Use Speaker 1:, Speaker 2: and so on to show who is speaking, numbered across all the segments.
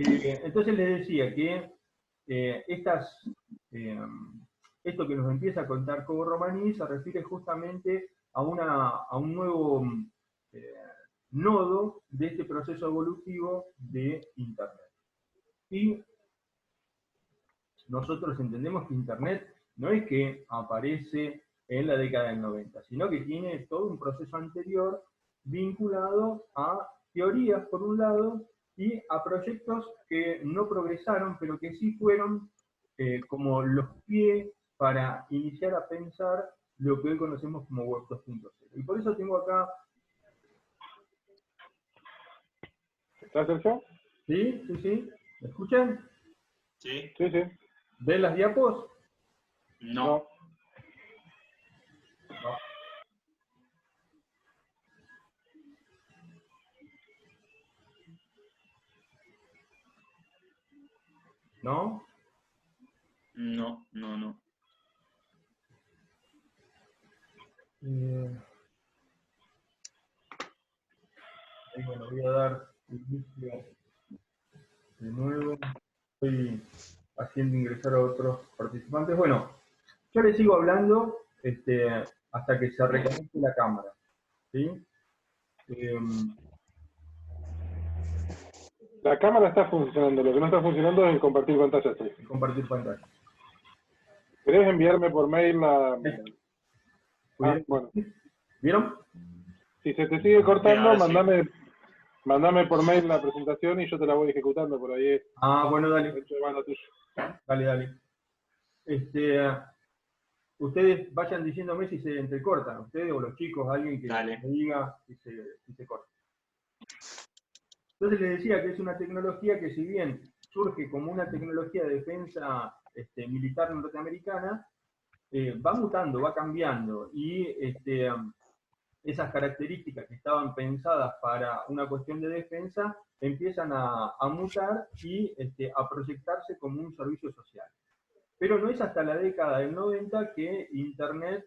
Speaker 1: Entonces les decía que eh, esto que nos empieza a contar Cobo Romaní se refiere justamente a un nuevo eh, nodo de este proceso evolutivo de Internet. Y nosotros entendemos que Internet no es que aparece en la década del 90, sino que tiene todo un proceso anterior vinculado a teorías, por un lado, y a proyectos que no progresaron, pero que sí fueron como los pies para iniciar a pensar lo que hoy conocemos como Web 2.0. Y por eso tengo acá...
Speaker 2: ¿Estás, Sergio?
Speaker 1: ¿Sí? ¿Sí? ¿Sí? ¿Me escuchan?
Speaker 3: Sí.
Speaker 2: Sí, sí.
Speaker 1: ¿Ven las diapos?
Speaker 3: No.
Speaker 1: No. ¿No?
Speaker 3: No, no, no.
Speaker 1: Y bueno, voy a dar inicio de nuevo. Estoy haciendo ingresar a otros participantes. Bueno, yo les sigo hablando hasta que se reconecte la cámara. ¿Sí?
Speaker 2: La cámara está funcionando, lo que no está funcionando es el compartir pantalla. Sí.
Speaker 1: Compartir pantalla.
Speaker 2: ¿Querés enviarme por mail la...? Bueno.
Speaker 1: ¿Vieron?
Speaker 2: Si se te sigue cortando,
Speaker 3: Sí.
Speaker 2: mandame por mail la presentación y yo te la voy ejecutando por ahí.
Speaker 1: Bueno, dale. Dale. Ustedes vayan diciéndome si se entrecortan, ustedes o los chicos, alguien que me diga si se corta. Entonces les decía que es una tecnología que, si bien surge como una tecnología de defensa militar norteamericana, va mutando, va cambiando, y esas características que estaban pensadas para una cuestión de defensa empiezan a mutar y a proyectarse como un servicio social. Pero no es hasta la década del 90 que Internet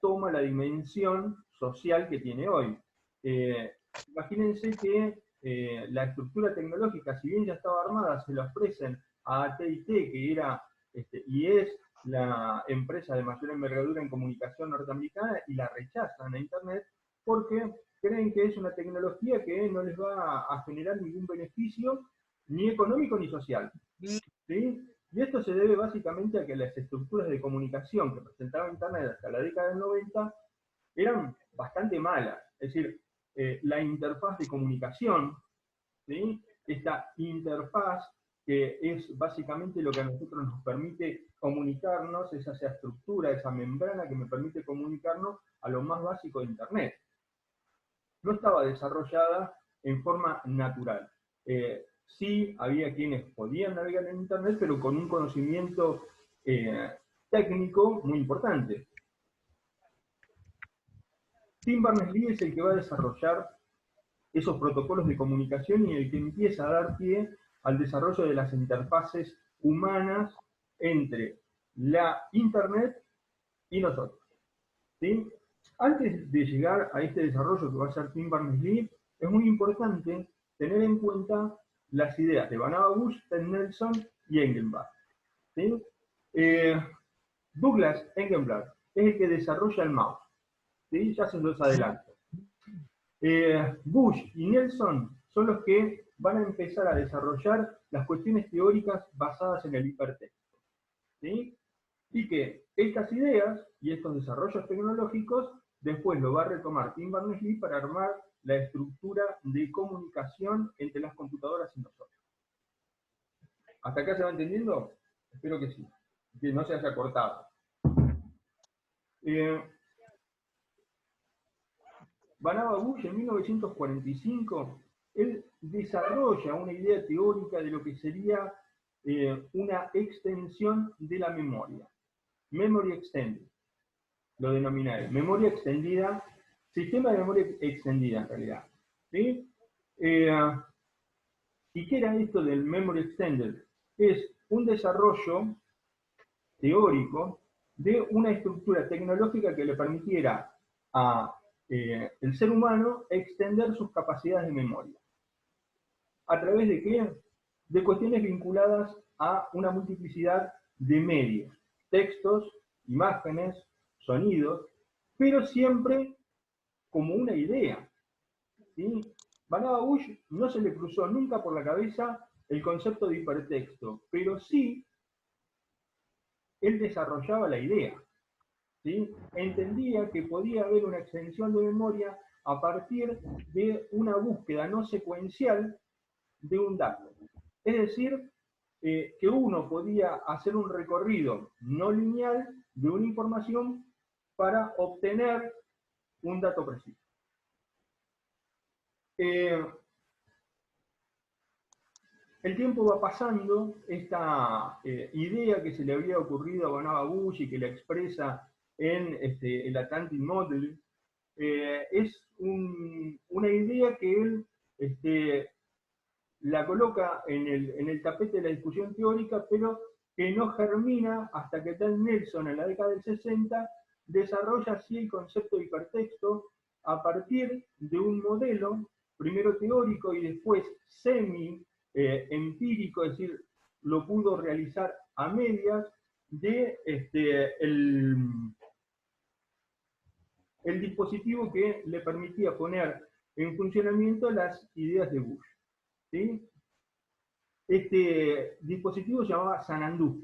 Speaker 1: toma la dimensión social que tiene hoy. Imagínense que la estructura tecnológica, si bien ya estaba armada, se la ofrecen a AT&T, que era y es la empresa de mayor envergadura en comunicación norteamericana, y la rechazan a Internet porque creen que es una tecnología que no les va a generar ningún beneficio, ni económico ni social. ¿Sí? Y esto se debe básicamente a que las estructuras de comunicación que presentaba Internet hasta la década del 90 eran bastante malas. Es decir, la interfaz de comunicación, ¿sí? Esta interfaz que es básicamente lo que a nosotros nos permite comunicarnos, esa estructura, esa membrana que me permite comunicarnos a lo más básico de Internet. No estaba desarrollada en forma natural. Sí había quienes podían navegar en Internet, pero con un conocimiento técnico muy importante. Tim Berners-Lee es el que va a desarrollar esos protocolos de comunicación y el que empieza a dar pie al desarrollo de las interfaces humanas entre la Internet y nosotros. ¿Sí? Antes de llegar a este desarrollo que va a ser Tim Berners-Lee, es muy importante tener en cuenta las ideas de Vannevar Bush, Ted Nelson y Engelbart. ¿Sí? Douglas Engelbart es el que desarrolla el mouse. ¿Sí? Ya se los adelanto. Bush y Nelson son los que van a empezar a desarrollar las cuestiones teóricas basadas en el hipertexto. ¿Sí? Y que estas ideas y estos desarrollos tecnológicos después lo va a retomar Tim Berners-Lee para armar la estructura de comunicación entre las computadoras y nosotros. ¿Hasta acá se va entendiendo? Espero que sí, que no se haya cortado. Vannevar Bush en 1945, él desarrolla una idea teórica de lo que sería una extensión de la memoria. Memory Extended, lo denomina él. Memoria extendida, sistema de memoria extendida en realidad. ¿Sí? ¿Y qué era esto del Memory Extended? Es un desarrollo teórico de una estructura tecnológica que le permitiera a el ser humano extender sus capacidades de memoria. ¿A través de qué? de cuestiones vinculadas a una multiplicidad de medios, textos, imágenes, sonidos, pero siempre como una idea, ¿sí? Vannevar Bush no se le cruzó nunca por la cabeza el concepto de hipertexto, pero sí él desarrollaba la idea, ¿sí? Entendía que podía haber una extensión de memoria a partir de una búsqueda no secuencial de un dato. Es decir, que uno podía hacer un recorrido no lineal de una información para obtener un dato preciso. El tiempo va pasando, esta idea que se le había ocurrido a Vannevar Bush y que la expresa en el Atlantic Model, es una idea que él la coloca en el tapete de la discusión teórica, pero que no germina hasta que Ted Nelson en la década del 60 desarrolla así el concepto de hipertexto a partir de un modelo, primero teórico y después semi-empírico, es decir, lo pudo realizar a medias, de el dispositivo que le permitía poner en funcionamiento las ideas de Bush, ¿sí? Este dispositivo se llamaba Sanandu.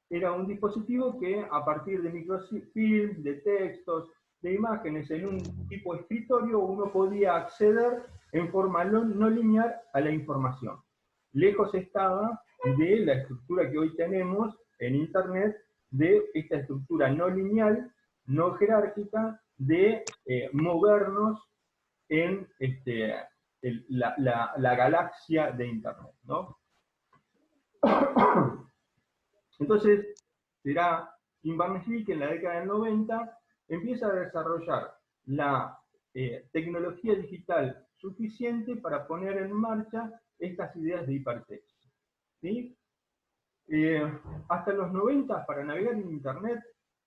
Speaker 1: Era un dispositivo que a partir de microfilm, de textos, de imágenes en un tipo de escritorio, uno podía acceder en forma no lineal a la información. Lejos estaba de la estructura que hoy tenemos en Internet, de esta estructura no lineal, no jerárquica, de movernos en la galaxia de Internet, ¿no? Entonces, será Tim Berners-Lee que en la década del 90 empieza a desarrollar la tecnología digital suficiente para poner en marcha estas ideas de hipertexto, ¿sí? Hasta los 90, para navegar en Internet,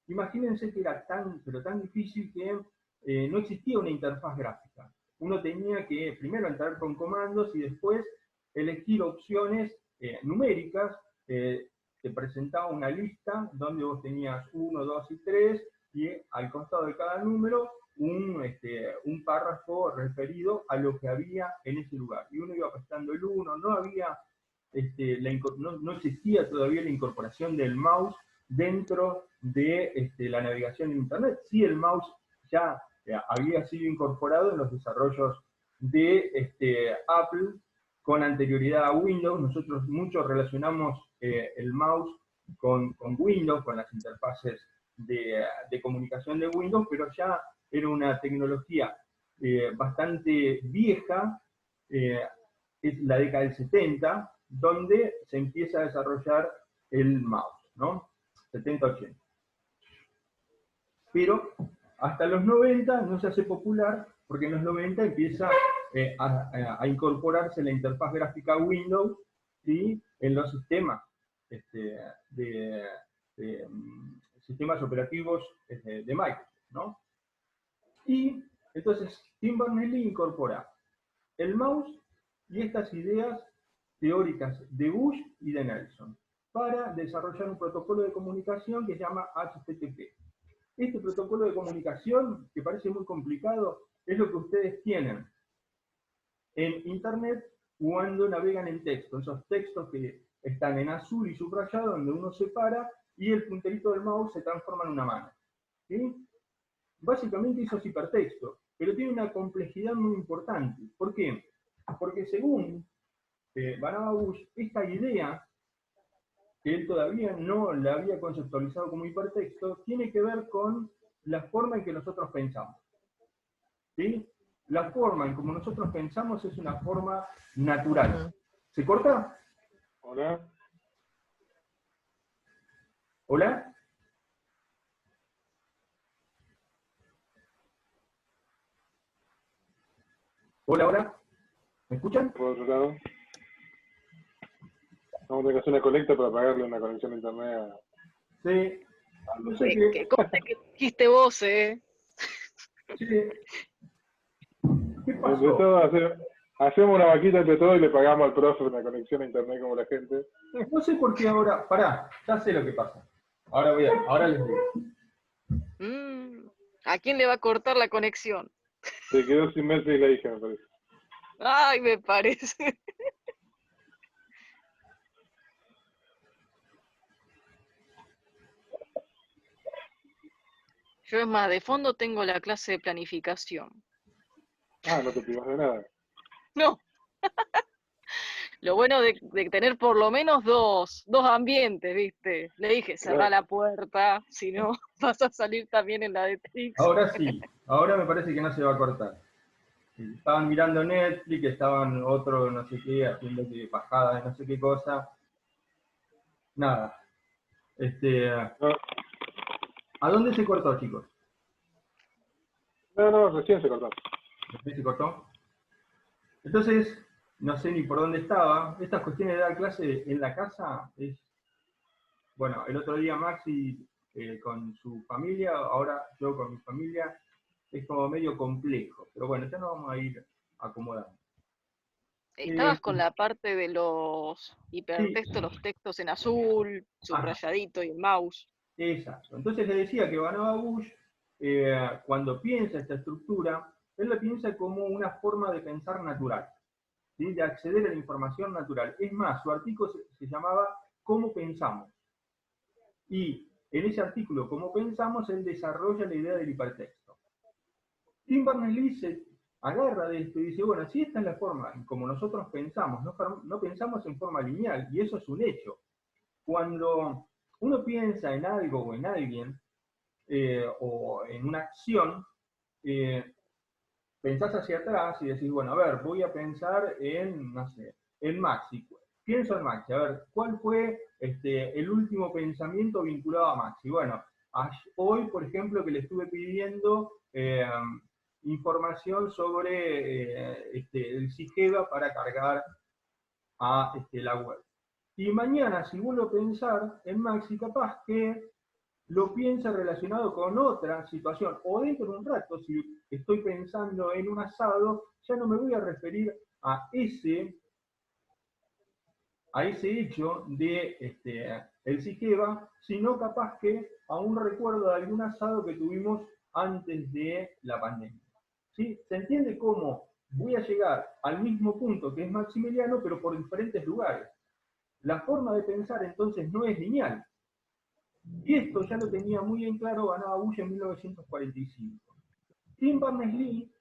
Speaker 1: imagínense que era pero tan difícil que no existía una interfaz gráfica. Uno tenía que primero entrar con comandos y después elegir opciones numéricas. Te presentaba una lista donde vos tenías 1, 2 y 3, y al costado de cada número un párrafo referido a lo que había en ese lugar. Y uno iba prestando el 1, no había no existía todavía la incorporación del mouse dentro de la navegación en Internet. Sí, el mouse ya había sido incorporado en los desarrollos de Apple con anterioridad a Windows. Nosotros mucho relacionamos el mouse con Windows, con las interfaces de comunicación de Windows, pero ya era una tecnología bastante vieja, es la década del 70, donde se empieza a desarrollar el mouse, ¿no? 70-80. Pero hasta los 90 no se hace popular, porque en los 90 empieza a incorporarse la interfaz gráfica Windows, ¿sí? En los sistemas sistemas operativos de Microsoft, ¿no? Y entonces Tim Berners-Lee incorpora el mouse y estas ideas teóricas de Bush y de Nelson para desarrollar un protocolo de comunicación que se llama HTTP. Este protocolo de comunicación, que parece muy complicado, es lo que ustedes tienen en Internet cuando navegan en texto, esos textos que están en azul y subrayado, donde uno se para y el punterito del mouse se transforma en una mano, ¿sí? Básicamente eso es hipertexto, pero tiene una complejidad muy importante. ¿Por qué? Porque según Vannevar Bush, esta idea, que él todavía no la había conceptualizado como hipertexto, tiene que ver con la forma en que nosotros pensamos, ¿sí? La forma en como nosotros pensamos es una forma natural. ¿Se corta?
Speaker 2: Hola.
Speaker 1: ¿Hola? ¿Hola, hola? ¿Me escuchan?
Speaker 2: Por otro lado. Vamos a tener que hacer una colecta para pagarle una conexión a internet
Speaker 1: Sí.
Speaker 2: no
Speaker 1: sé
Speaker 4: ¿Qué cosa que dijiste vos,
Speaker 1: Sí. ¿Qué pasó?
Speaker 2: Empezaba a hacer Hacemos una vaquita entre todos y le pagamos al profe una conexión a internet como la gente.
Speaker 1: No sé por qué ahora, pará, ya sé lo que pasa. Ahora les digo.
Speaker 4: ¿A quién le va a cortar la conexión?
Speaker 2: Se quedó sin verse y la hija, me parece.
Speaker 4: Ay, me parece. Yo es más, de fondo tengo la clase de planificación.
Speaker 2: Ah, no te privas de nada.
Speaker 4: No, lo bueno de tener por lo menos dos ambientes, ¿viste? Le dije, cerrá
Speaker 2: Claro.
Speaker 4: la puerta, si no vas a salir también en la de Trix.
Speaker 1: Ahora sí, ahora me parece que no se va a cortar. Estaban mirando Netflix, estaban otro no sé qué, haciendo que bajadas de no sé qué cosa. Nada.
Speaker 2: No,
Speaker 1: ¿A dónde se cortó, chicos?
Speaker 2: no, recién se cortó.
Speaker 1: ¿Dónde se cortó? Entonces, no sé ni por dónde estaba. Estas cuestiones de dar clase en la casa es... Bueno, el otro día Maxi con su familia, ahora yo con mi familia, es como medio complejo. Pero bueno, ya nos vamos a ir acomodando.
Speaker 4: Estabas con la parte de los
Speaker 1: Sí,
Speaker 4: hipertextos, los textos en azul,
Speaker 1: ajá,
Speaker 4: subrayadito y el mouse.
Speaker 1: exacto. Entonces le decía que Vannevar Bush, cuando piensa esta estructura, él la piensa como una forma de pensar natural, ¿sí? De acceder a la información natural. Es más, su artículo se llamaba ¿Cómo pensamos? Y en ese artículo, ¿Cómo pensamos?, él desarrolla la idea del hipertexto. Tim Berners-Lee se agarra de esto y dice, bueno, si esta es la forma en como nosotros pensamos, no pensamos en forma lineal, y eso es un hecho. Cuando uno piensa en algo o en alguien, o en una acción, pensás hacia atrás y decís, bueno, a ver, voy a pensar en, no sé, en Maxi. Pienso en Maxi, a ver, ¿cuál fue el último pensamiento vinculado a Maxi? Bueno, hoy, por ejemplo, que le estuve pidiendo información sobre el Sigeva para cargar a la web. Y mañana, si vuelvo a pensar en Maxi, capaz que lo piensa relacionado con otra situación, o dentro de un rato, si estoy pensando en un asado, ya no me voy a referir a ese hecho de el Sigeva, sino capaz que a un recuerdo de algún asado que tuvimos antes de la pandemia. ¿Sí? ¿Se entiende cómo voy a llegar al mismo punto que es Maximiliano, pero por diferentes lugares? La forma de pensar entonces no es lineal. Y esto ya lo tenía muy en claro Vannevar Bush en 1945. Tim Berners-Lee,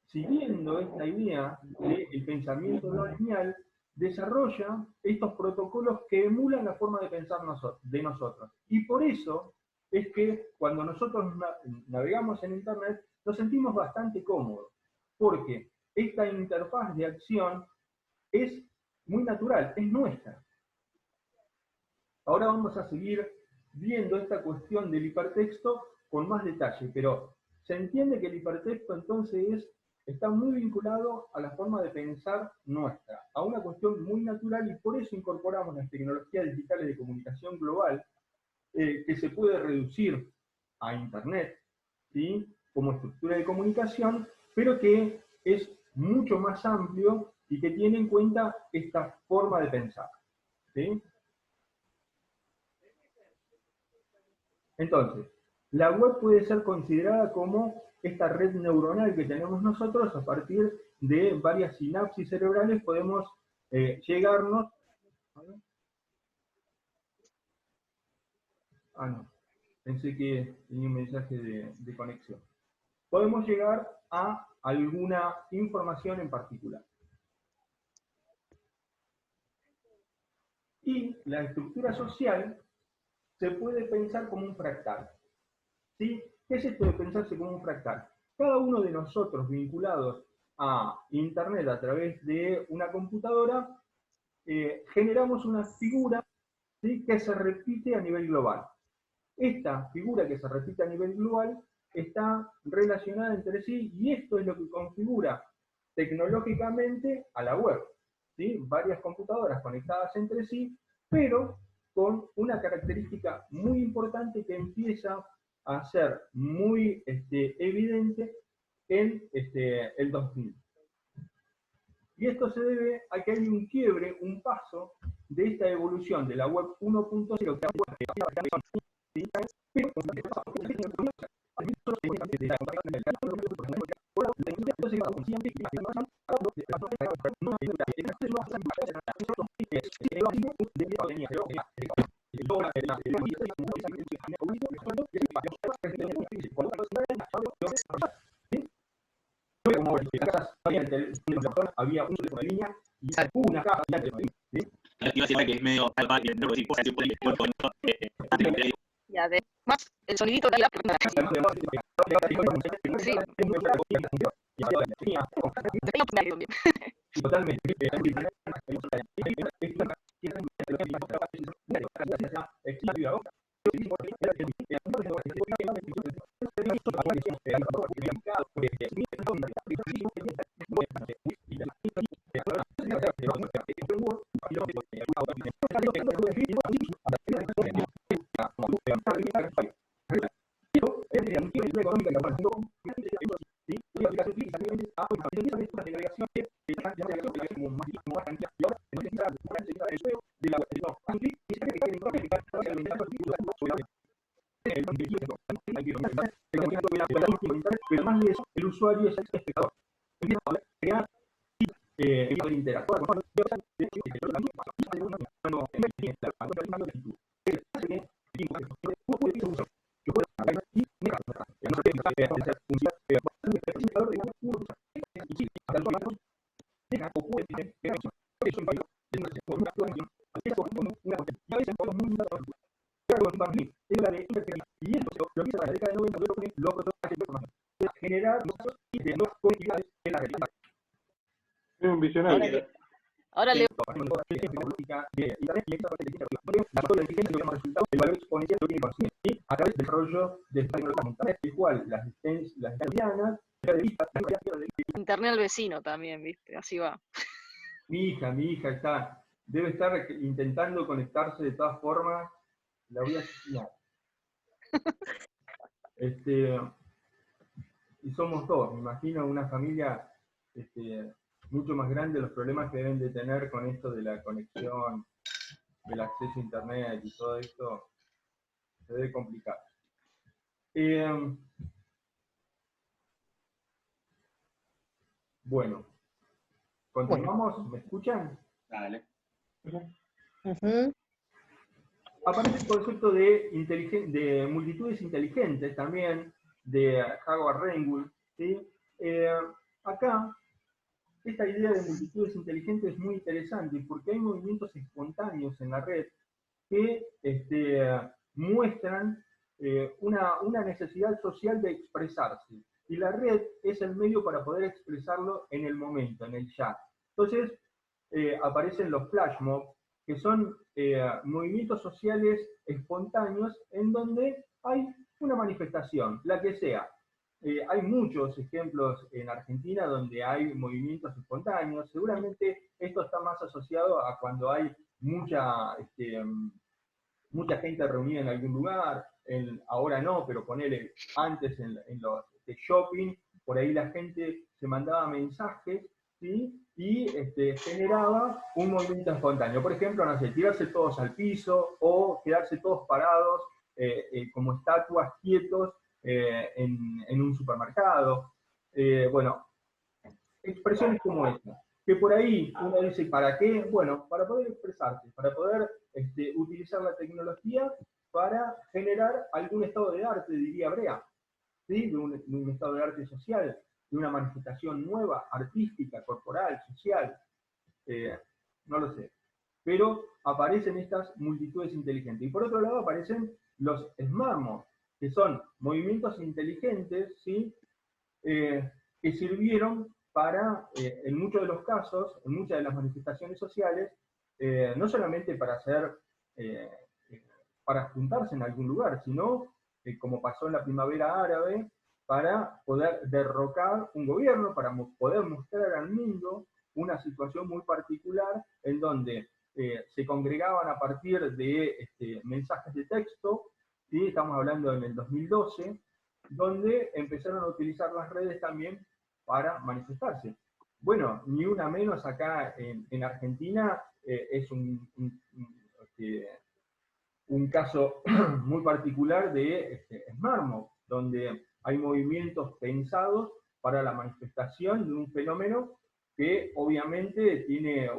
Speaker 1: siguiendo esta idea del pensamiento no lineal, desarrolla estos protocolos que emulan la forma de pensar de nosotros. Y por eso es que cuando nosotros navegamos en Internet nos sentimos bastante cómodos, porque esta interfaz de acción es muy natural, es nuestra. Ahora vamos a seguir viendo esta cuestión del hipertexto con más detalle, pero se entiende que el hipertexto entonces está muy vinculado a la forma de pensar nuestra, a una cuestión muy natural, y por eso incorporamos las tecnologías digitales de comunicación global, que se puede reducir a Internet, ¿sí?, como estructura de comunicación, pero que es mucho más amplio y que tiene en cuenta esta forma de pensar, ¿sí? Entonces, la web puede ser considerada como esta red neuronal que tenemos nosotros. A partir de varias sinapsis cerebrales podemos llegarnos... Ah, no, pensé que tenía un mensaje de conexión. Podemos llegar a alguna información en particular. Y la estructura social se puede pensar como un fractal. ¿Sí? ¿Qué es esto de pensarse como un fractal? Cada uno de nosotros vinculados a Internet a través de una computadora, generamos una figura, ¿sí?, que se repite a nivel global. Esta figura que se repite a nivel global está relacionada entre sí, y esto es lo que configura tecnológicamente a la web, ¿sí? Varias computadoras conectadas entre sí, pero con una característica muy importante que empieza a ser muy evidente en el 2000. Y esto se debe a que hay un quiebre, un paso de esta evolución de la web 1.0 que había un teléfono de línea y una caja de
Speaker 3: Iba a decir que es medio
Speaker 4: Y además, el sonidito de la
Speaker 1: totalmente. Pero más de eso, el usuario es el espectador. Empieza a crear, empieza a interactuar con generar nuevas conectividades en la realidad.
Speaker 2: Soy un visionario.
Speaker 4: Ahora le
Speaker 1: el valor exponencial lo tiene consigo a través del desarrollo de tecnologías, el cual las italianas,
Speaker 4: internet al vecino también, ¿viste? Así va.
Speaker 1: mi hija debe estar intentando conectarse de todas formas, la voy a asesinar. Y somos dos, me imagino una familia mucho más grande, los problemas que deben de tener con esto de la conexión, del acceso a internet y todo esto, se debe complicar. Bueno, continuamos, ¿me escuchan?
Speaker 3: Dale.
Speaker 1: Aparece el concepto de multitudes inteligentes también, de Howard Reingold, ¿sí? Acá, esta idea de multitudes inteligentes es muy interesante porque hay movimientos espontáneos en la red que muestran una necesidad social de expresarse. Y la red es el medio para poder expresarlo en el momento, en el ya. Entonces, aparecen los flash mobs, que son movimientos sociales espontáneos en donde hay una manifestación, la que sea. Hay muchos ejemplos en Argentina donde hay movimientos espontáneos. Seguramente esto está más asociado a cuando hay mucha gente reunida en algún lugar. Ahora no, pero ponele antes en los shopping, por ahí la gente se mandaba mensajes, ¿sí? Y generaba un movimiento espontáneo. Por ejemplo, no sé, tirarse todos al piso o quedarse todos parados como estatuas quietos en un supermercado. Bueno, expresiones como esta, que por ahí uno dice, ¿para qué? Bueno, para poder expresarse, para poder utilizar la tecnología para generar algún estado de arte, diría Brea, ¿sí? De un estado de arte social, de una manifestación nueva, artística, corporal, social, no lo sé. Pero aparecen estas multitudes inteligentes. Y por otro lado aparecen los SMARMOS, que son movimientos inteligentes, ¿sí? Que sirvieron para, en muchos de los casos, en muchas de las manifestaciones sociales, no solamente para para juntarse en algún lugar, sino, como pasó en la primavera árabe, para poder derrocar un gobierno, para poder mostrar al mundo una situación muy particular en donde se congregaban a partir de mensajes de texto, ¿sí? Estamos hablando en el 2012, donde empezaron a utilizar las redes también para manifestarse. bueno, ni una menos acá en Argentina es un caso muy particular de SmartMob, donde hay movimientos pensados para la manifestación de un fenómeno que obviamente tiene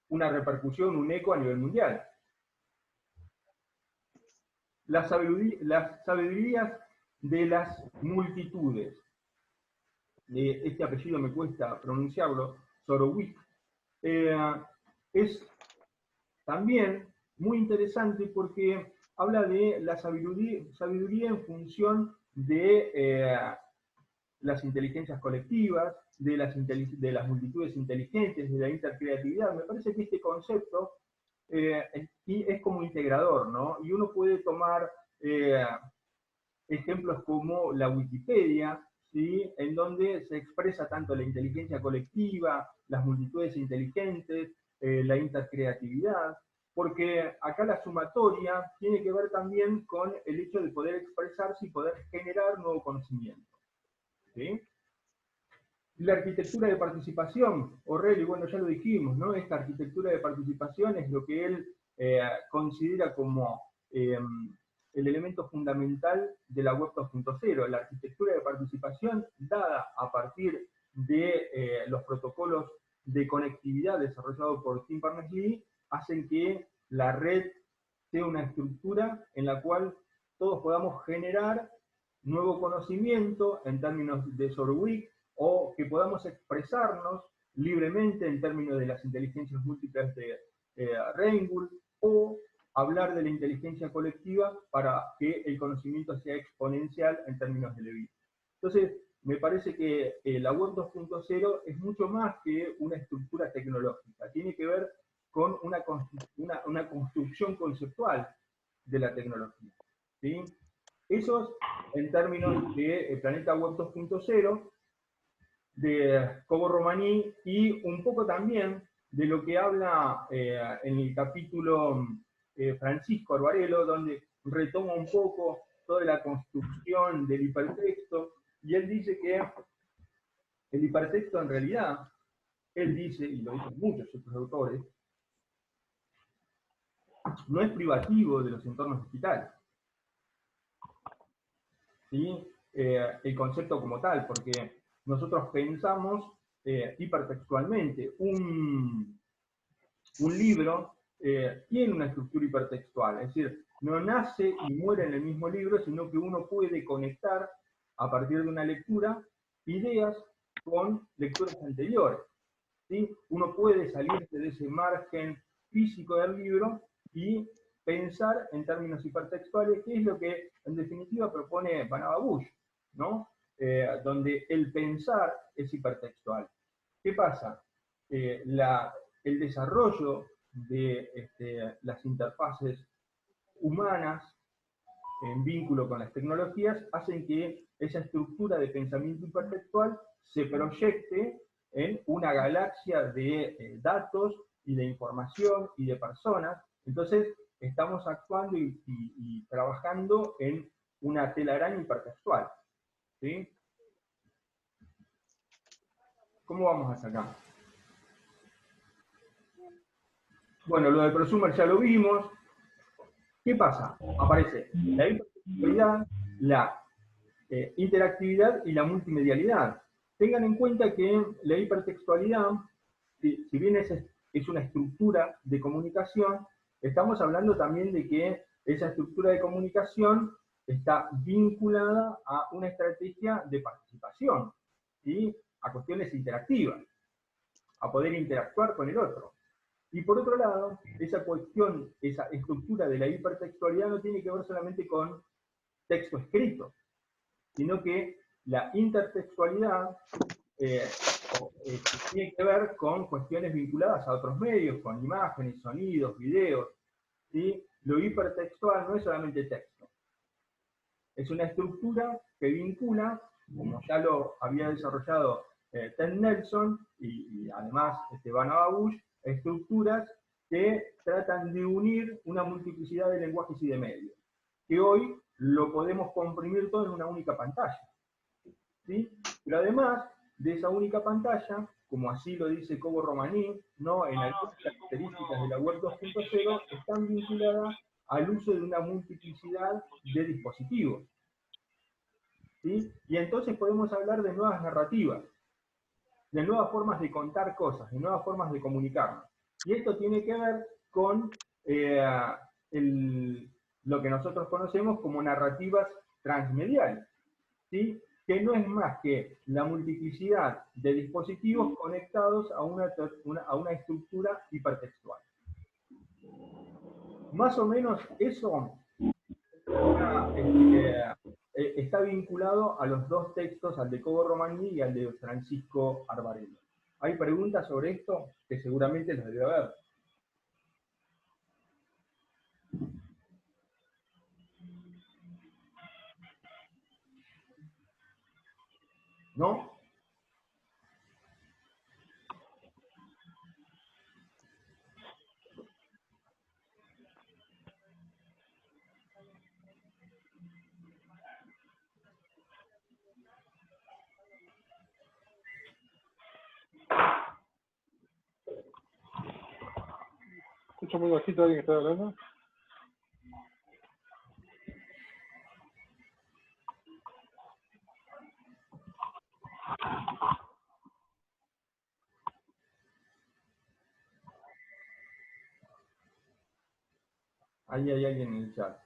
Speaker 1: una repercusión, un eco a nivel mundial. Las sabidurías de las multitudes. Este apellido me cuesta pronunciarlo, Zorowik, es también muy interesante porque habla de la sabiduría en función de las inteligencias colectivas, de las multitudes inteligentes, de la intercreatividad. Me parece que este concepto es como integrador, ¿no? Y uno puede tomar ejemplos como la Wikipedia, ¿sí? En donde se expresa tanto la inteligencia colectiva, las multitudes inteligentes, la intercreatividad, porque acá la sumatoria tiene que ver también con el hecho de poder expresarse y poder generar nuevo conocimiento. ¿Sí? La arquitectura de participación, O'Reilly, bueno, ya lo dijimos, ¿no? Esta arquitectura de participación es lo que él considera como el elemento fundamental de la Web 2.0, la arquitectura de participación dada a partir de los protocolos de conectividad desarrollados por Tim Berners-Lee, hacen que la red sea una estructura en la cual todos podamos generar nuevo conocimiento en términos de Zorowik, o que podamos expresarnos libremente en términos de las inteligencias múltiples de Reingold, o hablar de la inteligencia colectiva para que el conocimiento sea exponencial en términos de Levi. Entonces, me parece que la Web 2.0 es mucho más que una estructura tecnológica, tiene que ver con una construcción conceptual de la tecnología. ¿Sí? Esos en términos de Planeta Web 2.0, de Cobo Romaní, y un poco también de lo que habla en el capítulo Francisco Arbarelo, donde retoma un poco toda la construcción del hipertexto, y él dice que el hipertexto en realidad, él dice, y lo dicen muchos otros autores, no es privativo de los entornos digitales. ¿Sí? El concepto como tal, porque nosotros pensamos hipertextualmente. Un libro tiene una estructura hipertextual, es decir, no nace y muere en el mismo libro, sino que uno puede conectar a partir de una lectura ideas con lecturas anteriores. ¿Sí? Uno puede salirse de ese margen físico del libro y pensar en términos hipertextuales, que es lo que en definitiva propone Vannevar Bush, ¿no? Donde el pensar es hipertextual. ¿Qué pasa? El desarrollo de las interfaces humanas en vínculo con las tecnologías hacen que esa estructura de pensamiento hipertextual se proyecte en una galaxia de datos y de información y de personas. Entonces, estamos actuando y trabajando en una telaraña hipertextual. ¿Sí? ¿Cómo vamos hasta acá? Bueno, lo de prosumer ya lo vimos. ¿Qué pasa? Aparece la hipertextualidad, la interactividad y la multimedialidad. Tengan en cuenta que la hipertextualidad, si bien es una estructura de comunicación, estamos hablando también de que esa estructura de comunicación está vinculada a una estrategia de participación, ¿sí? A cuestiones interactivas, a poder interactuar con el otro. Y por otro lado, esa cuestión, esa estructura de la hipertextualidad no tiene que ver solamente con texto escrito, sino que la intertextualidad tiene que ver con cuestiones vinculadas a otros medios, con imágenes, sonidos, videos. ¿Sí? Lo hipertextual no es solamente texto. Es una estructura que vincula, como ya lo había desarrollado Ted Nelson y además Vannevar Bush, estructuras que tratan de unir una multiplicidad de lenguajes y de medios, que hoy lo podemos comprimir todo en una única pantalla. ¿sí? Pero además de esa única pantalla, como así lo dice Cobo Romaní, ¿no? En algunas características de la web 2.0 están vinculadas al uso de una multiplicidad de dispositivos, ¿sí? Y entonces podemos hablar de nuevas narrativas, de nuevas formas de contar cosas, de nuevas formas de comunicarnos. Y esto tiene que ver con lo que nosotros conocemos como narrativas transmediales, ¿sí? Que no es más que la multiplicidad de dispositivos conectados a una estructura hipertextual. Más o menos eso está vinculado a los dos textos, al de Cobo Romaní y al de Francisco Arbarello. ¿Hay preguntas sobre esto? Que seguramente las debe haber. ¿No?
Speaker 2: Escucho muy bajito a alguien que está hablando.
Speaker 1: Ahí hay alguien en el chat.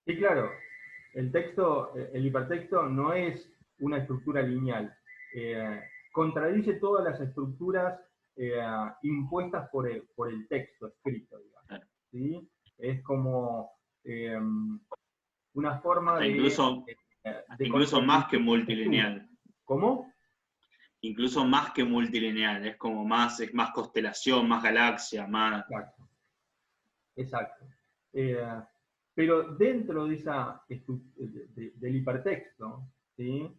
Speaker 1: Sí, claro. El texto, el hipertexto no es una estructura lineal. Contradice todas las estructuras impuestas por el texto escrito, digamos, ¿sí? Es como una forma de...
Speaker 3: Incluso más que multilineal.
Speaker 1: ¿Cómo?
Speaker 3: Incluso más que multilineal, es como más constelación, más galaxia, más...
Speaker 1: Exacto. Exacto. Pero dentro de del hipertexto, ¿sí?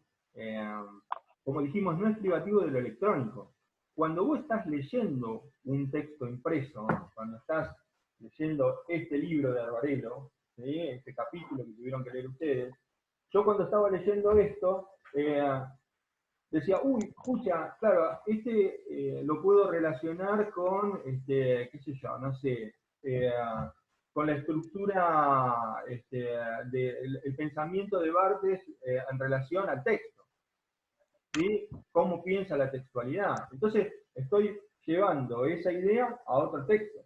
Speaker 1: Como dijimos, no es privativo de lo electrónico. Cuando vos estás leyendo un texto impreso, cuando estás leyendo este libro de Arbarello, ¿sí? Este capítulo que tuvieron que leer ustedes, yo cuando estaba leyendo esto, decía, uy, escucha, claro, lo puedo relacionar con, qué sé yo, no sé, con la estructura del pensamiento de Barthes en relación al texto, ¿sí? Cómo piensa la textualidad. Entonces, estoy llevando esa idea a otro texto,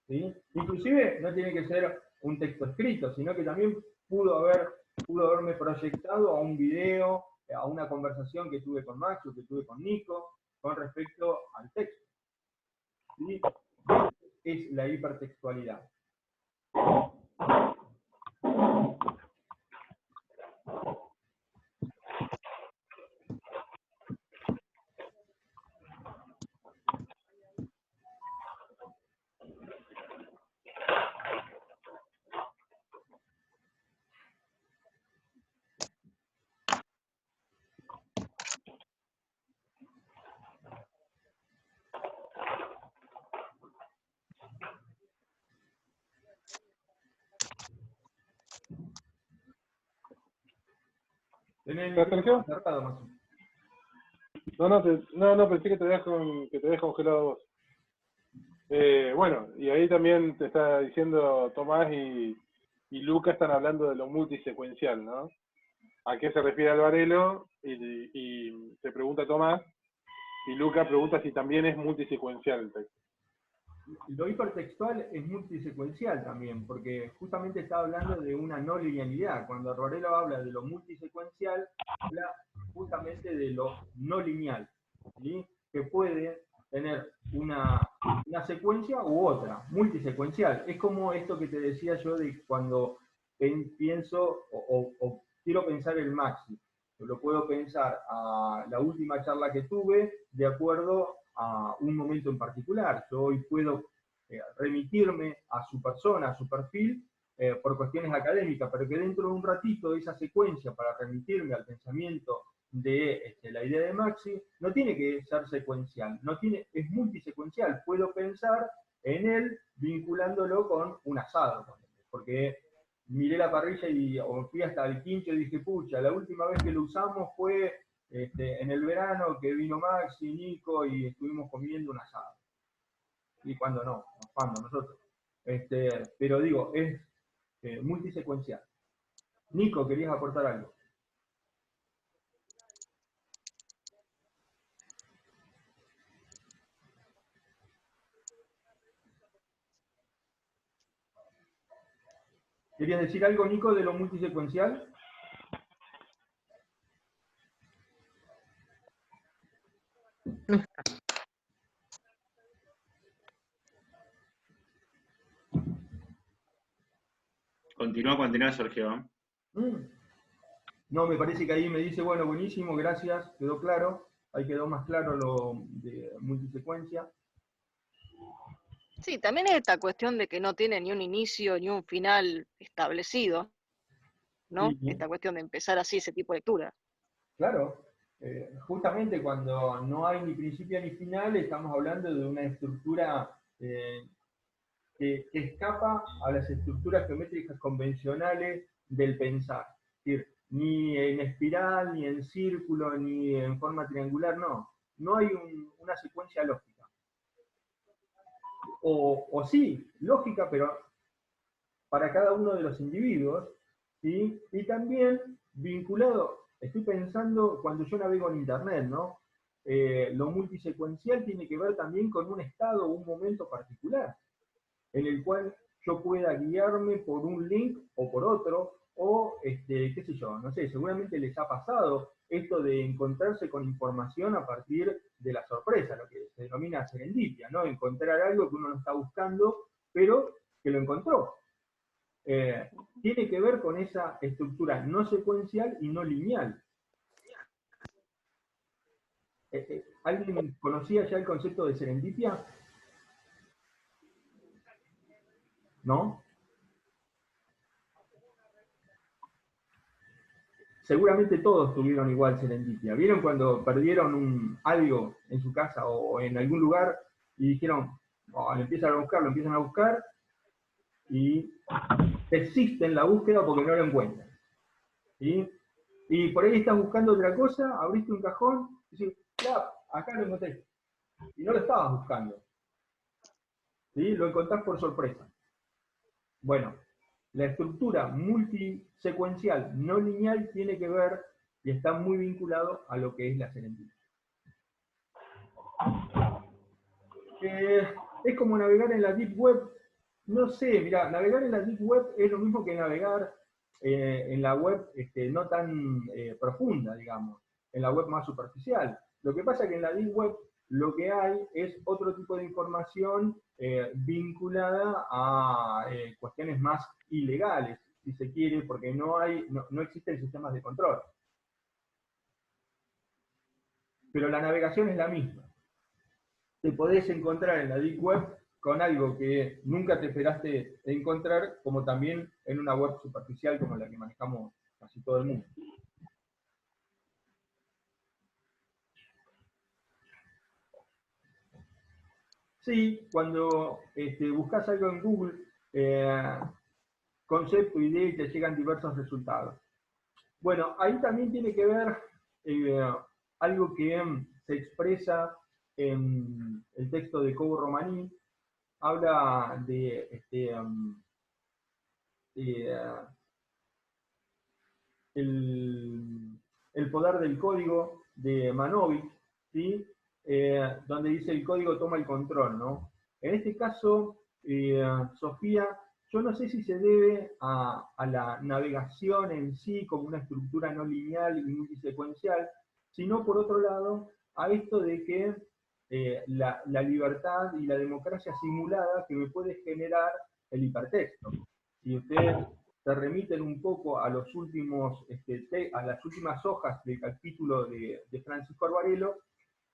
Speaker 1: ¿sí? Inclusive no tiene que ser un texto escrito, sino que también pudo haberme proyectado a un video, a una conversación que tuve con Max o que tuve con Nico con respecto al texto, ¿sí? Es la hipertextualidad. ¿Tenés el micrófono cerrado, Max?
Speaker 2: No, pensé que te habías congelado vos. Bueno, y ahí también te está diciendo Tomás y Luca están hablando de lo multisecuencial, ¿no? ¿A qué se refiere Alvarelo? Y te pregunta Tomás, y Luca pregunta si también es multisecuencial el texto.
Speaker 1: Lo hipertextual es multisecuencial también, porque justamente está hablando de una no linealidad. Cuando Arbarello habla de lo multisecuencial, habla justamente de lo no lineal, ¿sí? Que puede tener una secuencia u otra, multisecuencial. Es como esto que te decía yo de cuando pienso o quiero pensar el Maxi. Yo lo puedo pensar a la última charla que tuve de acuerdo a un momento en particular. Yo hoy puedo remitirme a su persona, a su perfil, por cuestiones académicas, pero que dentro de un ratito esa secuencia para remitirme al pensamiento de la idea de Maxi no tiene que ser secuencial, es multisecuencial. Puedo pensar en él vinculándolo con un asado, porque miré la parrilla o fui hasta el quincho y dije, pucha, la última vez que lo usamos fue en el verano que vino Max y Nico y estuvimos comiendo un asado. Y cuando nosotros. Pero digo, es multisecuencial. Nico, ¿querías aportar algo? ¿Querías decir algo, Nico, de lo multisecuencial?
Speaker 3: Continúa, Sergio.
Speaker 1: No, me parece que ahí me dice, bueno, buenísimo, gracias, quedó claro. Ahí quedó más claro lo de multisecuencia.
Speaker 4: Sí, también es esta cuestión de que no tiene ni un inicio ni un final establecido, ¿no?
Speaker 1: Sí,
Speaker 4: Esta cuestión de empezar así ese tipo de lectura.
Speaker 1: claro. Justamente cuando no hay ni principio ni final, estamos hablando de una estructura que escapa a las estructuras geométricas convencionales del pensar. Es decir, ni en espiral, ni en círculo, ni en forma triangular, no. No hay una secuencia lógica. O sí, lógica, pero para cada uno de los individuos, ¿sí? Y también vinculado, estoy pensando cuando yo navego en Internet, ¿no? Lo multisecuencial tiene que ver también con un estado o un momento particular, en el cual yo pueda guiarme por un link o por otro, o qué sé yo, no sé, seguramente les ha pasado esto de encontrarse con información a partir de la sorpresa, lo que se denomina serendipia, ¿no? Encontrar algo que uno no está buscando, pero que lo encontró. Tiene que ver con esa estructura no secuencial y no lineal. ¿Alguien conocía ya el concepto de serendipia? ¿No? Seguramente todos tuvieron igual serendipia. ¿Vieron cuando perdieron algo en su casa o en algún lugar y dijeron, oh, lo empiezan a buscar y persisten la búsqueda porque no lo encuentran? ¿Sí? Y por ahí estás buscando otra cosa, abriste un cajón y dices, ya, acá lo encontré. Y no lo estabas buscando. ¿Sí? Lo encontrás por sorpresa. Bueno, la estructura multisecuencial no lineal tiene que ver y está muy vinculado a lo que es la serendipia. Es como navegar en la Deep Web. No sé, mira, navegar en la Deep Web es lo mismo que navegar en la web no tan profunda, digamos, en la web más superficial. Lo que pasa es que en la Deep Web lo que hay es otro tipo de información vinculada a cuestiones más ilegales, si se quiere, porque no existen sistemas de control. Pero la navegación es la misma. Te podés encontrar en la Deep Web con algo que nunca te esperaste encontrar, como también en una web superficial como la que manejamos casi todo el mundo. Sí, cuando buscas algo en Google, concepto, idea, y te llegan diversos resultados. Bueno, ahí también tiene que ver algo que se expresa en el texto de Cobo Romaní, habla de el poder del código de Manovich, ¿sí? Donde dice el código toma el control, ¿no? En este caso, Sofía, yo no sé si se debe a la navegación en sí como una estructura no lineal y multisecuencial, sino por otro lado a esto de que la libertad y la democracia simulada que me puede generar el hipertexto. Si ustedes se remiten un poco a los últimos, a las últimas hojas del capítulo de Francisco Arbarelo,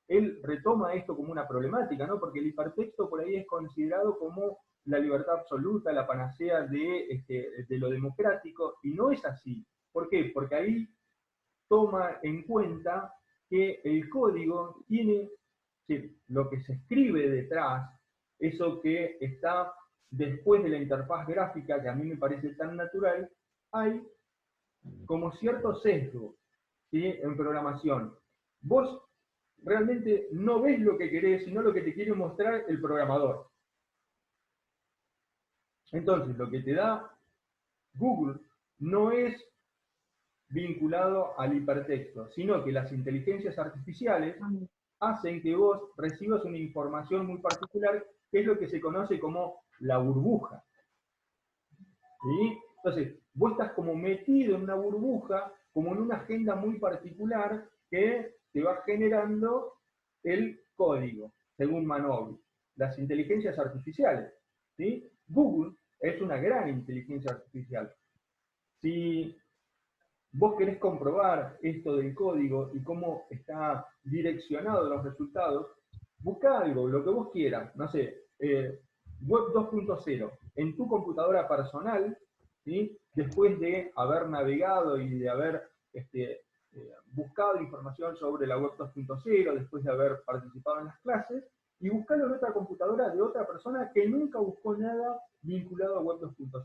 Speaker 1: él retoma esto como una problemática, ¿no? Porque el hipertexto por ahí es considerado como la libertad absoluta, la panacea de lo democrático, y no es así. ¿Por qué? Porque ahí toma en cuenta que el código tiene, sí, lo que se escribe detrás, eso que está después de la interfaz gráfica, que a mí me parece tan natural, hay como cierto sesgo, ¿sí?, en programación. Vos realmente no ves lo que querés, sino lo que te quiere mostrar el programador. Entonces, lo que te da Google no es vinculado al hipertexto, sino que las inteligencias artificiales hacen que vos recibas una información muy particular, que es lo que se conoce como la burbuja. ¿Sí? Entonces, vos estás como metido en una burbuja, como en una agenda muy particular que te va generando el código, según Manovi. Las inteligencias artificiales, ¿sí? Google es una gran inteligencia artificial. Si vos querés comprobar esto del código y cómo está direccionado los resultados, busca algo, lo que vos quieras, no sé, Web 2.0, en tu computadora personal, ¿sí?, después de haber navegado y de haber buscado información sobre la Web 2.0, después de haber participado en las clases, y buscarlo en otra computadora de otra persona que nunca buscó nada vinculado a Web 2.0.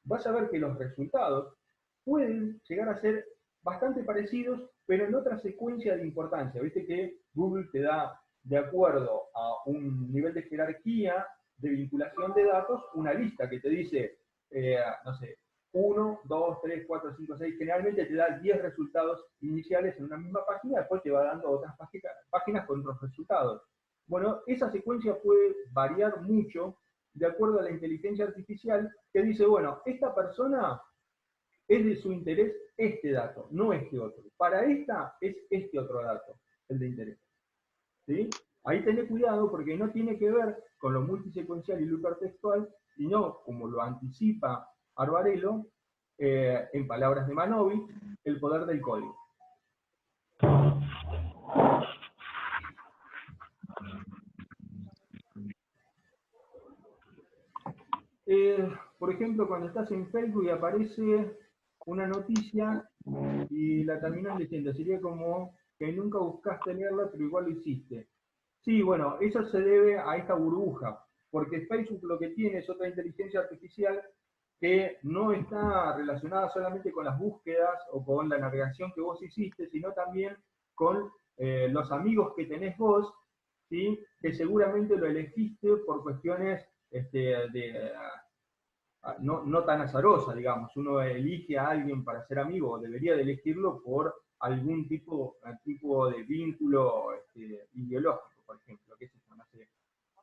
Speaker 1: Vas a ver que los resultados pueden llegar a ser bastante parecidos, pero en otra secuencia de importancia. Viste que Google te da, de acuerdo a un nivel de jerarquía de vinculación de datos, una lista que te dice, no sé, 1, 2, 3, 4, 5, 6, generalmente te da 10 resultados iniciales en una misma página, después te va dando otras páginas con otros resultados. Bueno, esa secuencia puede variar mucho de acuerdo a la inteligencia artificial, que dice, bueno, esta persona es de su interés este dato, no este otro. Para esta es este otro dato, el de interés. ¿Sí? Ahí tenés cuidado porque no tiene que ver con lo multisecuencial y lo hipertextual, sino, como lo anticipa Arbarello, en palabras de Manovi, el poder del código. Por ejemplo, cuando estás en Facebook y aparece una noticia y la terminas leyendo, sería como que nunca buscaste leerla, pero igual lo hiciste. Sí, bueno, eso se debe a esta burbuja, porque Facebook lo que tiene es otra inteligencia artificial que no está relacionada solamente con las búsquedas o con la navegación que vos hiciste, sino también con los amigos que tenés vos, ¿sí?, que seguramente lo elegiste por cuestiones no tan azarosa, digamos. Uno elige a alguien para ser amigo, o debería de elegirlo por algún tipo de vínculo ideológico, por ejemplo. ¿Qué es eso? No sé.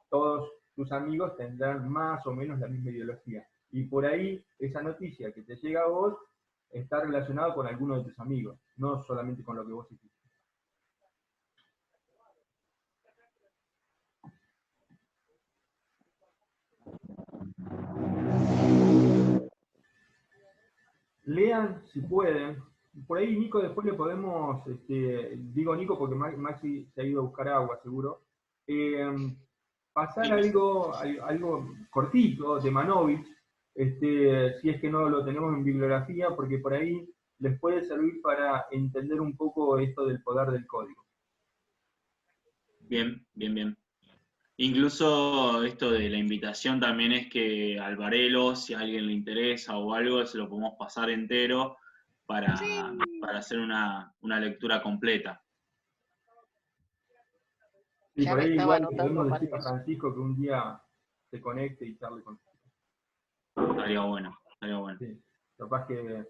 Speaker 1: Todos tus amigos tendrán más o menos la misma ideología. Y por ahí, esa noticia que te llega a vos está relacionada con alguno de tus amigos, no solamente con lo que vos hiciste. Lean si pueden. Por ahí, Nico, después le podemos, digo Nico porque Maxi se ha ido a buscar agua, seguro. Pasar algo cortito de Manovich, si es que no lo tenemos en bibliografía, porque por ahí les puede servir para entender un poco esto del poder del código.
Speaker 3: Bien, bien, bien. Incluso esto de la invitación también es que Alvarelo, si a alguien le interesa o algo, se lo podemos pasar entero para hacer una lectura completa.
Speaker 1: Y
Speaker 4: Ya
Speaker 1: por
Speaker 4: me
Speaker 1: ahí
Speaker 4: estaba
Speaker 1: igual le
Speaker 4: anotando
Speaker 1: podemos
Speaker 4: para
Speaker 1: decir a
Speaker 4: eso.
Speaker 1: Francisco que un día se conecte y charle con
Speaker 3: Estaría bueno, estaría bueno.
Speaker 1: sí. Capaz que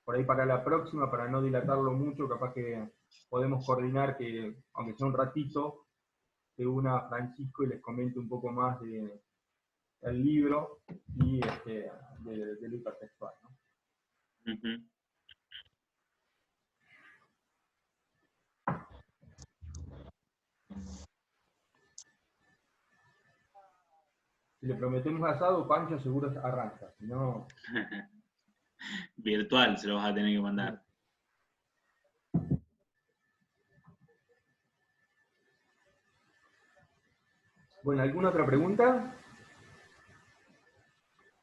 Speaker 1: por ahí para la próxima, para no dilatarlo mucho, capaz que podemos coordinar que, aunque sea un ratito, se una a Francisco y les comente un poco más del libro y del hipertextual, ¿no?
Speaker 3: Uh-huh.
Speaker 1: Si le prometemos asado, Pancho seguro arranca, si no...
Speaker 3: Virtual se lo vas a tener que mandar.
Speaker 1: Bueno, ¿alguna otra pregunta?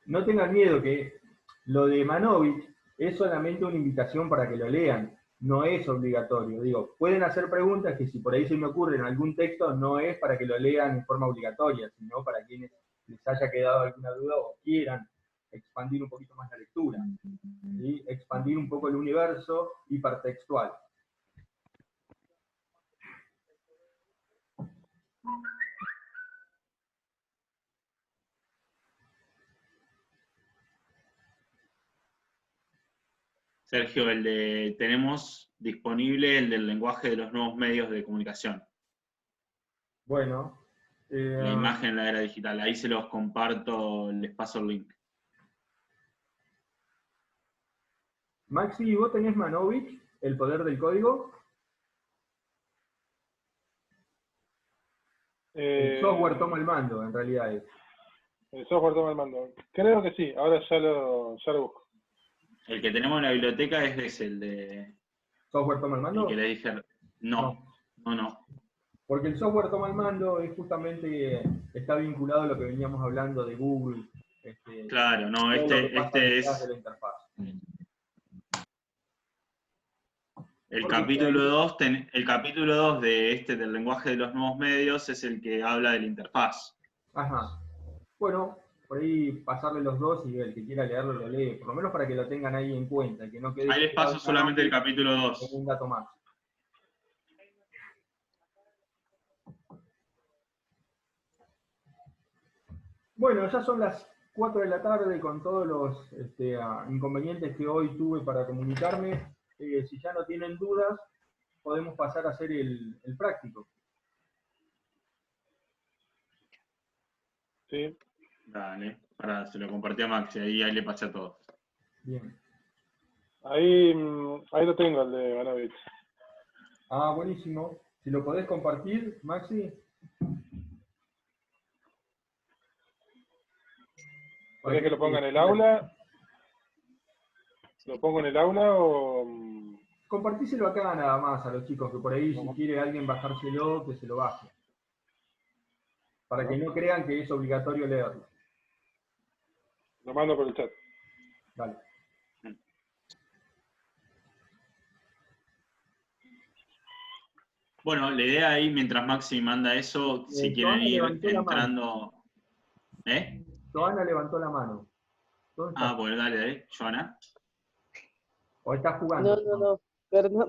Speaker 1: No tengan miedo que lo de Manovich es solamente una invitación para que lo lean, no es obligatorio. Digo, pueden hacer preguntas que si por ahí se me ocurre en algún texto, no es para que lo lean en forma obligatoria, sino para quienes les haya quedado alguna duda o quieran expandir un poquito más la lectura, ¿sí? Expandir un poco el universo hipertextual.
Speaker 3: Sergio, tenemos disponible el del lenguaje de los nuevos medios de comunicación.
Speaker 1: Bueno,
Speaker 3: La imagen en la era digital. Ahí se los comparto, les paso el link.
Speaker 1: Maxi, ¿vos tenés Manovich, el poder del código? El software toma el mando, en realidad es.
Speaker 2: El software toma el mando. Creo que sí, ahora ya lo busco.
Speaker 3: El que tenemos en la biblioteca es el de...
Speaker 1: ¿Software toma el
Speaker 3: El
Speaker 1: mando?
Speaker 3: que le dije... No.
Speaker 1: Porque el software toma el mando es justamente, está vinculado a lo que veníamos hablando de Google.
Speaker 3: Claro, no,
Speaker 1: todo lo que pasa
Speaker 3: este
Speaker 1: detrás
Speaker 3: es...
Speaker 1: de la interfaz.
Speaker 3: El
Speaker 1: Porque
Speaker 3: capítulo 2 del lenguaje de los nuevos medios es el que habla de la interfaz.
Speaker 1: Ajá. Bueno, por ahí pasarle los dos y el que quiera leerlo lo lee, por lo menos para que lo tengan ahí en cuenta, que no quede
Speaker 3: Ahí les paso solamente el capítulo 2.
Speaker 1: un dato más. Bueno, ya son las 4 de la tarde con todos los inconvenientes que hoy tuve para comunicarme. Si ya no tienen dudas, podemos pasar a hacer el práctico.
Speaker 2: Sí.
Speaker 3: Dale, se lo compartí a Maxi, ahí le pasé a todos.
Speaker 1: Bien.
Speaker 2: Ahí lo tengo, el de Manovich.
Speaker 1: Ah, buenísimo. Si lo podés compartir, Maxi.
Speaker 2: ¿Querés que lo ponga en el aula? ¿Lo pongo en el aula o...?
Speaker 1: Compartíselo acá nada más a los chicos, que por ahí si quiere alguien bajárselo, que se lo baje. Para que no crean que es obligatorio leerlo.
Speaker 2: Lo mando por el chat.
Speaker 1: Dale.
Speaker 3: Bueno, la idea ahí, mientras Maxi manda eso, si quieren ir entrando...
Speaker 1: Joana levantó la mano.
Speaker 3: Bueno, dale, Joana.
Speaker 1: ¿O estás jugando?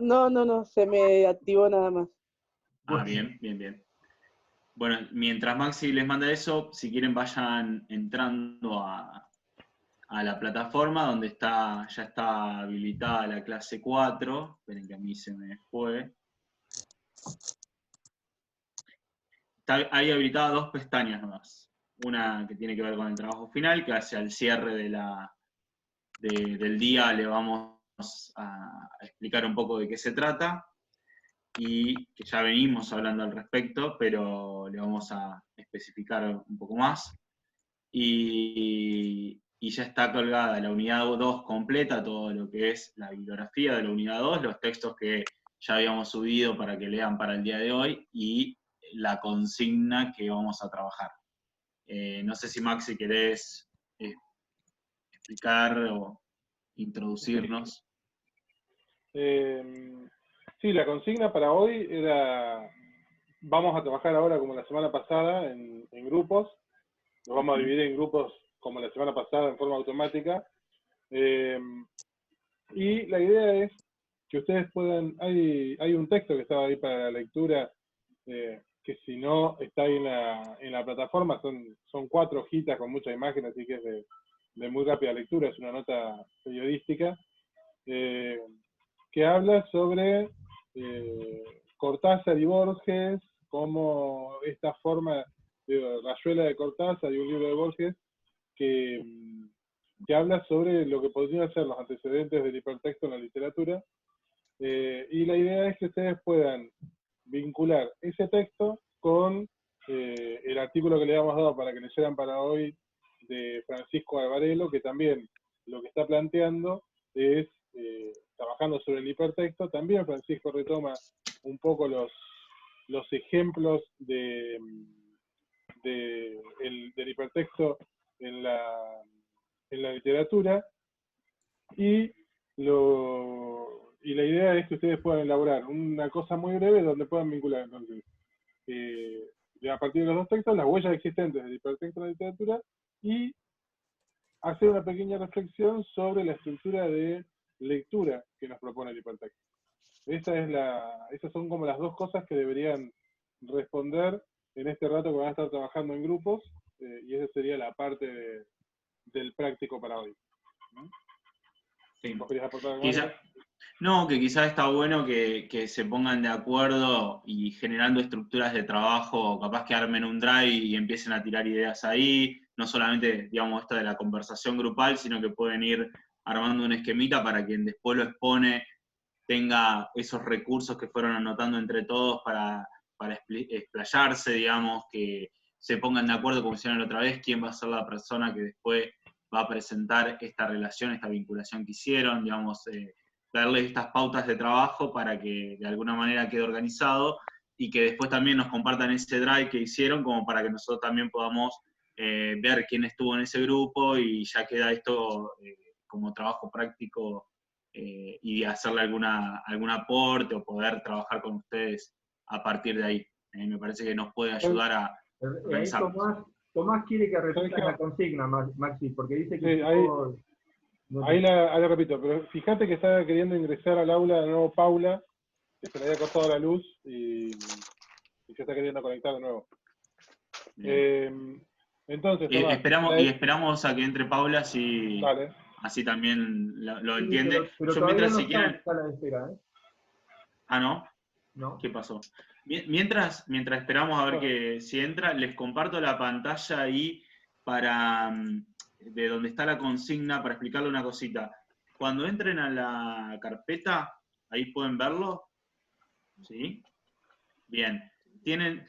Speaker 5: No, se me activó nada más.
Speaker 3: Bien. Bueno, mientras Maxi les manda eso, si quieren vayan entrando a la plataforma donde ya está habilitada la clase 4. Esperen que a mí se me fue. Hay habilitadas 2 pestañas nuevas. Una que tiene que ver con el trabajo final, que hacia el cierre del día le vamos a explicar un poco de qué se trata, y que ya venimos hablando al respecto, pero le vamos a especificar un poco más. Y ya está colgada la unidad 2 completa, todo lo que es la bibliografía de la unidad 2, los textos que ya habíamos subido para que lean para el día de hoy, y la consigna que vamos a trabajar. No sé si Maxi querés explicar o introducirnos.
Speaker 2: Sí, la consigna para hoy era, vamos a trabajar ahora como la semana pasada en grupos, nos vamos a dividir en grupos como la semana pasada en forma automática, y la idea es que ustedes puedan, hay un texto que estaba ahí para la lectura, que si no está ahí en la plataforma, son 4 hojitas con muchas imágenes, así que es de muy rápida lectura, es una nota periodística, que habla sobre Cortázar y Borges, como esta forma de Rayuela de Cortázar y un libro de Borges, que habla sobre lo que podrían ser los antecedentes del hipertexto en la literatura, y la idea es que ustedes puedan vincular ese texto con el artículo que le habíamos dado para que leyeran para hoy de Francisco Alvarelo, que también lo que está planteando es, trabajando sobre el hipertexto, también Francisco retoma un poco los ejemplos del hipertexto en la literatura, y la idea es que ustedes puedan elaborar una cosa muy breve donde puedan vincular entonces a partir de los dos textos, las huellas existentes del hipertexto de la literatura y hacer una pequeña reflexión sobre la estructura de lectura que nos propone el hipertexto. Esas son como las dos cosas que deberían responder en este rato que van a estar trabajando en grupos, y esa sería la parte del práctico para hoy.
Speaker 3: Sí.
Speaker 2: ¿Vos querías aportar algo
Speaker 3: Quizá-
Speaker 2: más?
Speaker 3: No, que quizás está bueno que se pongan de acuerdo y generando estructuras de trabajo, capaz que armen un drive y empiecen a tirar ideas ahí, no solamente, digamos, esto de la conversación grupal, sino que pueden ir armando un esquemita para quien después lo expone tenga esos recursos que fueron anotando entre todos para explayarse, digamos, que se pongan de acuerdo, como hicieron la otra vez, quién va a ser la persona que después va a presentar esta relación, esta vinculación que hicieron, digamos, darles estas pautas de trabajo para que de alguna manera quede organizado y que después también nos compartan ese drive que hicieron, como para que nosotros también podamos ver quién estuvo en ese grupo y ya queda esto como trabajo práctico y hacerle algún aporte o poder trabajar con ustedes a partir de ahí. Me parece que nos puede ayudar a
Speaker 1: Ahí
Speaker 3: organizarnos.
Speaker 1: Tomás quiere que repitas
Speaker 2: Sergio.
Speaker 1: la consigna, Maxi, porque dice que
Speaker 2: Sí,
Speaker 1: si
Speaker 2: ahí-
Speaker 1: vos no
Speaker 2: Ahí
Speaker 1: te-
Speaker 2: la repito, pero fíjate que está queriendo ingresar al aula de nuevo Paula, que se le había cortado la luz y se está queriendo conectar de nuevo. Entonces, Tomás,
Speaker 3: Esperamos a que entre Paula,
Speaker 2: dale.
Speaker 3: así también lo
Speaker 1: Sí,
Speaker 3: entiende.
Speaker 1: pero
Speaker 3: Yo
Speaker 1: todavía
Speaker 3: mientras,
Speaker 1: no
Speaker 3: si
Speaker 1: está en
Speaker 3: quieren...
Speaker 1: sala de espera, ¿eh?
Speaker 3: Ah, ¿no?
Speaker 1: ¿No?
Speaker 3: ¿Qué pasó? Mientras esperamos a ver
Speaker 2: Bueno.
Speaker 3: que si entra, les comparto la pantalla ahí de donde está la consigna para explicarle una cosita. Cuando entren a la carpeta, ahí pueden verlo. ¿Sí? Bien. Tienen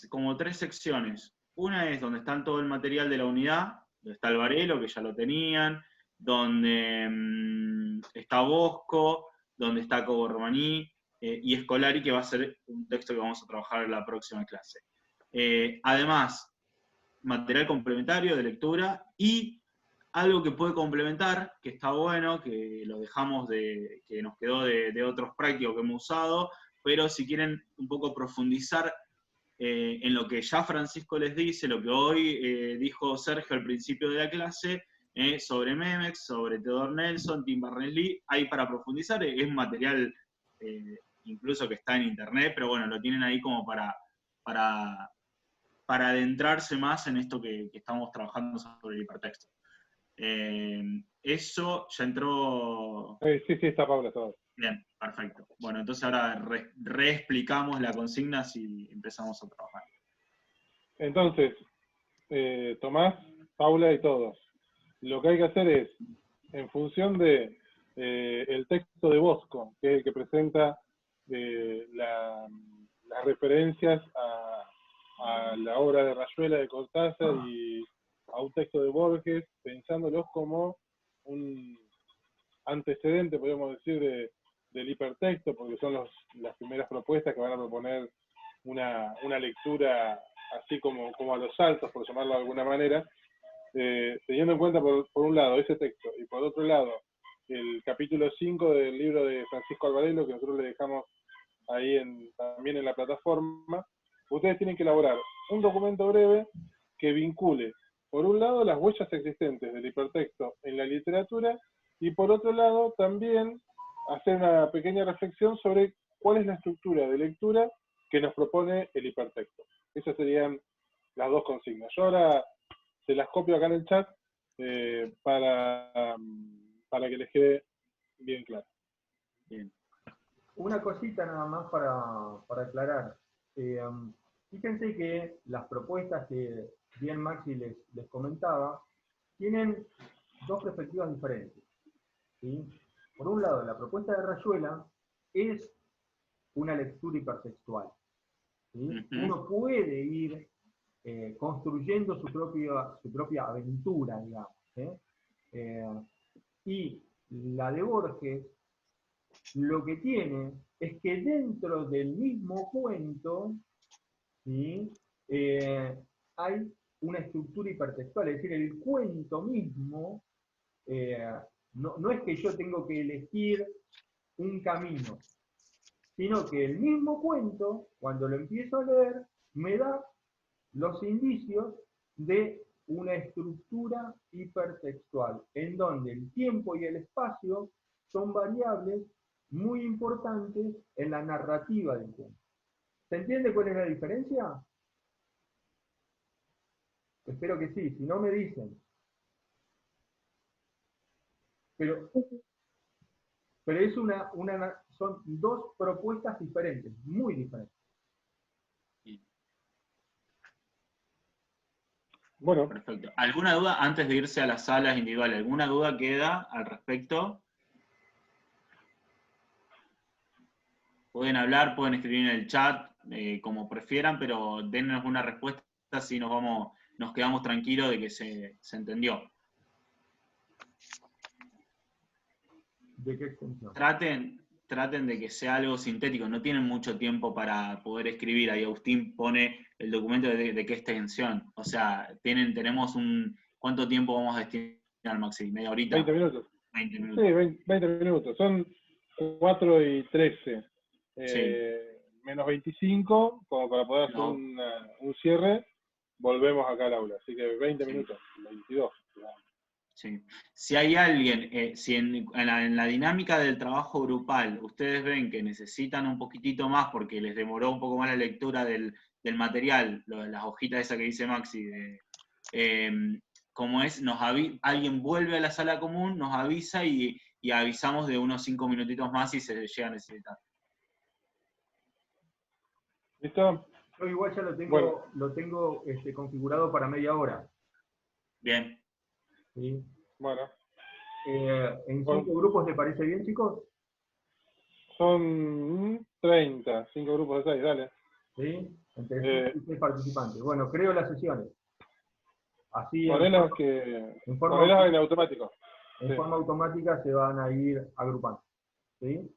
Speaker 3: como tres secciones. Una es donde están todo el material de la unidad, donde está el Varelo, que ya lo tenían, donde está Bosco, donde está Cobo Romaní, y Escolari, que va a ser un texto que vamos a trabajar en la próxima clase. Además, material complementario de lectura y algo que puede complementar, que está bueno, que lo dejamos que nos quedó de otros prácticos que hemos usado, pero si quieren un poco profundizar en lo que ya Francisco les dice, lo que hoy dijo Sergio al principio de la clase, sobre Memex, sobre Theodore Nelson, Tim Berners-Lee, hay para profundizar, es material incluso que está en internet, pero bueno, lo tienen ahí como para adentrarse más en esto que estamos trabajando sobre el hipertexto. Eso ya entró...
Speaker 2: Sí, está Paula, está.
Speaker 3: Bien, perfecto. Bueno, entonces ahora reexplicamos la consigna si empezamos a trabajar.
Speaker 2: Entonces, Tomás, Paula y todos. Lo que hay que hacer es, en función de el texto de Bosco, que es el que presenta las referencias a la obra de Rayuela de Cortázar y a un texto de Borges, pensándolos como un antecedente, podríamos decir, del hipertexto, porque son las primeras propuestas que van a proponer una lectura así como a los saltos, por llamarlo de alguna manera, teniendo en cuenta por un lado ese texto y por otro lado el capítulo 5 del libro de Francisco Alvarelo, que nosotros le dejamos ahí también en la plataforma. Ustedes tienen que elaborar un documento breve que vincule, por un lado, las huellas existentes del hipertexto en la literatura y por otro lado también hacer una pequeña reflexión sobre cuál es la estructura de lectura que nos propone el hipertexto. Esas serían las dos consignas. Yo ahora se las copio acá en el chat para que les quede bien claro.
Speaker 3: Bien.
Speaker 1: Una cosita nada más para aclarar. Fíjense que las propuestas que bien Maxi les comentaba tienen dos perspectivas diferentes, ¿sí? Por un lado, la propuesta de Rayuela es una lectura hipertextual, ¿sí? Uno puede ir construyendo su propia aventura, digamos, y la de Borges lo que tiene es que dentro del mismo cuento, ¿sí? Hay una estructura hipertextual, es decir, el cuento mismo, no es que yo tengo que elegir un camino, sino que el mismo cuento, cuando lo empiezo a leer, me da los indicios de una estructura hipertextual, en donde el tiempo y el espacio son variables muy importantes en la narrativa del cuento. ¿Se entiende cuál es la diferencia? Espero que sí, si no me dicen. Pero es son dos propuestas diferentes, muy diferentes.
Speaker 2: Bueno,
Speaker 3: Perfecto. ¿Alguna duda antes de irse a las salas individuales? ¿Alguna duda queda al respecto? Pueden hablar, pueden escribir en el chat, como prefieran, pero dennos una respuesta, así nos quedamos tranquilos de que se entendió.
Speaker 1: ¿De qué extensión?
Speaker 3: Traten de que sea algo sintético, no tienen mucho tiempo para poder escribir. Ahí Agustín pone el documento de qué extensión. O sea, tenemos ¿cuánto tiempo vamos a destinar, Maxi? ¿Media horita?
Speaker 2: 20 minutos.
Speaker 3: 20 minutos.
Speaker 2: Sí, 20 minutos. Son 4 y 13.
Speaker 3: Sí.
Speaker 2: Menos 25, como para poder hacer
Speaker 3: No.
Speaker 2: un cierre, volvemos acá al aula. Así que 20
Speaker 3: Sí.
Speaker 2: minutos, 22.
Speaker 3: Sí. Si hay alguien, si en la dinámica del trabajo grupal ustedes ven que necesitan un poquitito más porque les demoró un poco más la lectura del material, las hojitas esas que dice Maxi, como es, alguien vuelve a la sala común, nos avisa y avisamos de unos 5 minutitos más si se llega a necesitar.
Speaker 2: ¿Listo?
Speaker 1: Yo igual ya
Speaker 2: Bueno.
Speaker 1: lo tengo configurado para media hora.
Speaker 3: Bien.
Speaker 1: ¿Sí?
Speaker 2: Bueno.
Speaker 1: ¿En 5
Speaker 2: Bueno.
Speaker 1: grupos te parece bien, chicos?
Speaker 2: Son 30, 5 grupos de 6, dale.
Speaker 1: ¿Sí? Entre 5 y 6 participantes. Bueno, creo las sesiones. Así
Speaker 2: Ponelas en automático.
Speaker 1: En forma automática se van a ir agrupando. ¿Sí?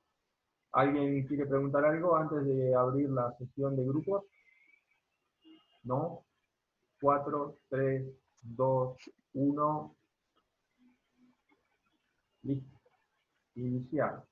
Speaker 1: ¿Alguien quiere preguntar algo antes de abrir la sesión de grupos? ¿No? 4, 3, 2, 1. Listo. Iniciar.